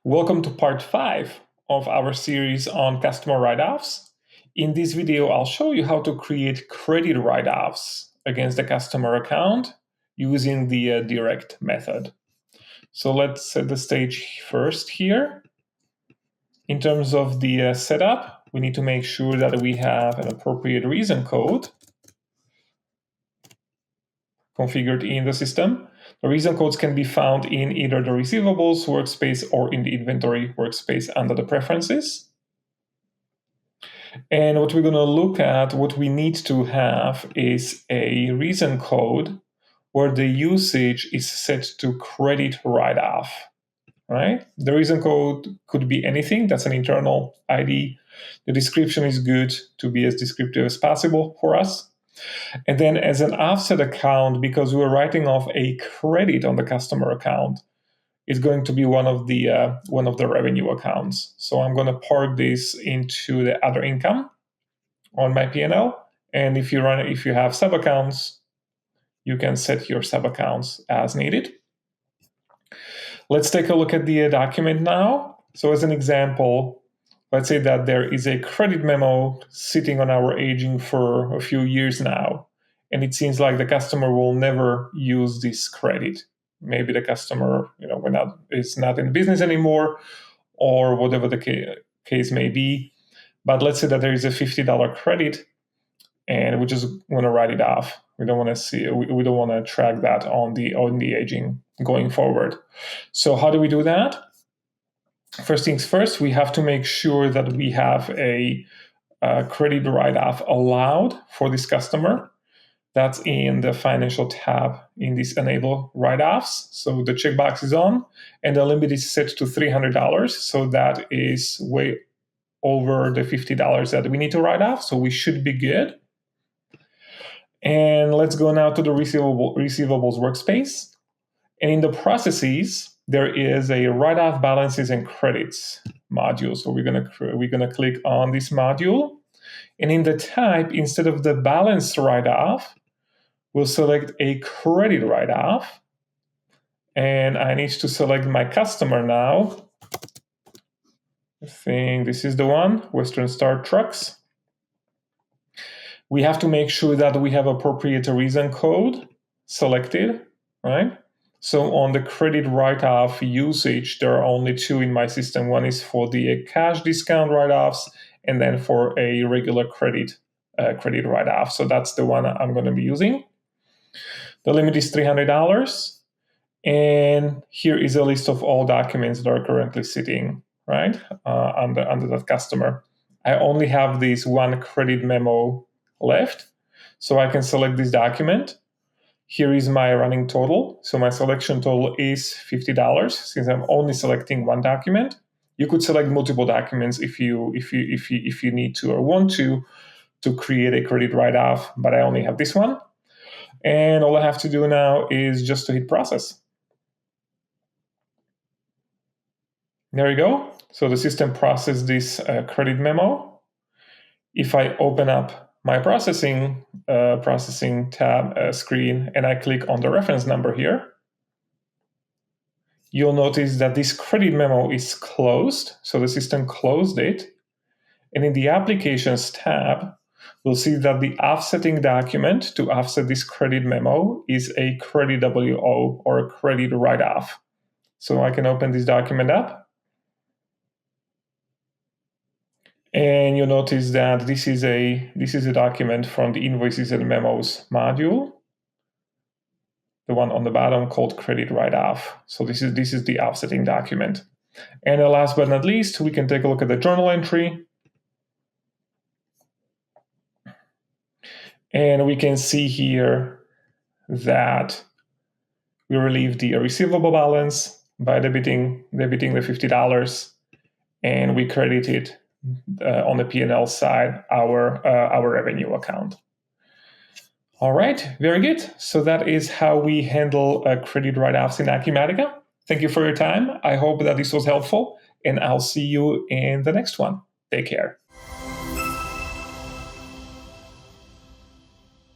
Welcome to part 5 of our series on customer write-offs. In this video, I'll show you how to create credit write-offs against the customer account using the direct method. So let's set the stage first here. In terms of the setup, we need to make sure that we have an appropriate reason code configured in the system. The reason codes can be found in either the receivables workspace or in the inventory workspace under the preferences. And what we're going to look at, what we need to have is a reason code where the usage is set to credit write-off, right? The reason code could be anything. That's an internal ID. The description is good to be as descriptive as possible for us. And then as an offset account, because we're writing off a credit on the customer account, it's going to be one of the revenue accounts. So I'm going to park this into the other income on my P&L. And if you have sub accounts, you can set your sub accounts as needed. Let's take a look at the document now. So as an example, let's say that there is a credit memo sitting on our aging for a few years now, and it seems like the customer will never use this credit. Maybe the customer, is not in business anymore, or whatever the case may be. But let's say that there is a $50 credit, and we just want to write it off. We don't want to track that on the aging going forward. So how do we do that? First things first, we have to make sure that we have a credit write-off allowed for this customer. That's in the financial tab in this enable write-offs. So the checkbox is on, and the limit is set to $300. So that is way over the $50 that we need to write off. So we should be good. And let's go now to the receivables workspace. And in the processes, there is a write-off balances and credits module. So we're gonna click on this module, and in the type, instead of the balance write-off, we'll select a credit write-off, and I need to select my customer now. I think this is the one, Western Star Trucks. We have to make sure that we have appropriate reason code selected, right? So on the credit write-off usage, there are only two in my system. One is for the cash discount write-offs, and then for a regular credit write-off. So that's the one I'm going to be using. The limit is $300. And here is a list of all documents that are currently sitting, right, under that customer. I only have this one credit memo left, so I can select this document. Here is my running total. So my selection total is $50 since I'm only selecting one document. You could select multiple documents if you need to or want to create a credit write-off, but I only have this one. And all I have to do now is just to hit process. There you go. So the system processed this credit memo. If I open up my processing tab screen, and I click on the reference number here, you'll notice that this credit memo is closed. So the system closed it. And in the applications tab, we'll see that the offsetting document to offset this credit memo is a credit WO, or a credit write-off. So I can open this document up. And you'll notice that this is a document from the invoices and memos module, the one on the bottom called credit write-off. So this is the offsetting document. And last but not least, we can take a look at the journal entry. And we can see here that we relieve the receivable balance by debiting the $50, and we credited on the P&L side our revenue account. All right, very good. So that is how we handle credit write-offs in Acumatica. Thank you for your time. I hope that this was helpful, and I'll see you in the next one. Take care.